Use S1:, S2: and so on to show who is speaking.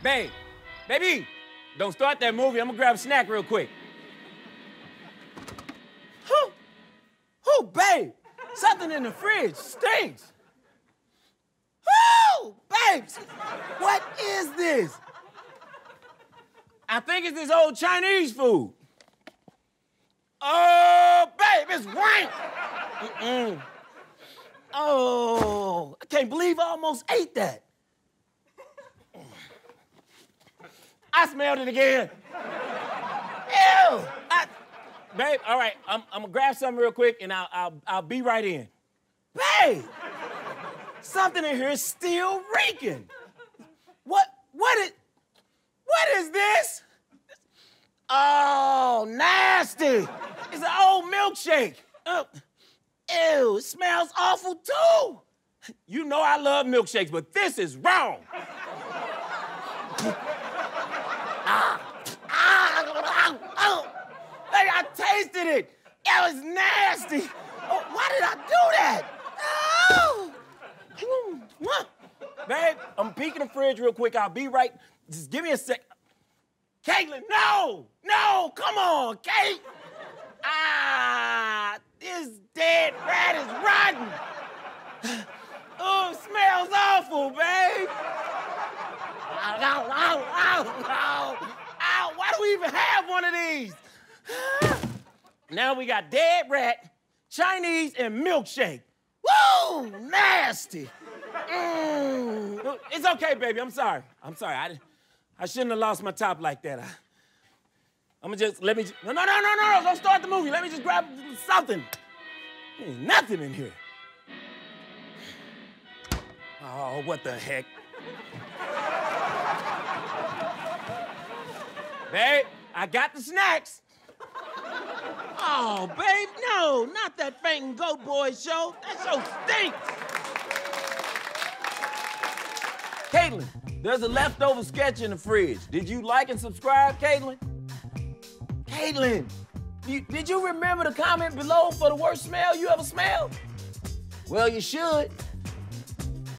S1: Babe, baby, don't start that movie. I'm gonna grab a snack real quick. Who, babe? Something in the fridge stinks. Oh, babes, what is this? I think it's this old Chinese food. Oh, babe, it's rank. Oh, I can't believe I almost ate that. I smelled it again. Ew. Babe, all right, I'm gonna grab something real quick and I'll be right in. Babe, something in here is still reeking. What is this? Oh, nasty. It's an old milkshake. Ew, it smells awful too. You know I love milkshakes, but this is wrong. Hey, I tasted it. It was nasty. Oh, why did I do that? Oh. Babe, I'm peeking the fridge real quick. I'll be right. Just give me a sec. Caitlin, no, come on, Kate. This dead rat is rotten. Oh, it smells awful, babe. Ow, why do we even have one of these? Now we got dead rat, Chinese, and milkshake. Woo, nasty. It's okay, baby, I'm sorry. I shouldn't have lost my top like that. No, don't start the movie. Let me just grab something. There ain't nothing in here. Oh, what the heck? Babe, I got the snacks. Oh, babe, no, not that fainting goat boy show. That show stinks. Caitlin, there's a leftover sketch in the fridge. Did you like and subscribe, Caitlin? Caitlin, did you remember the comment below for the worst smell you ever smelled? Well, you should.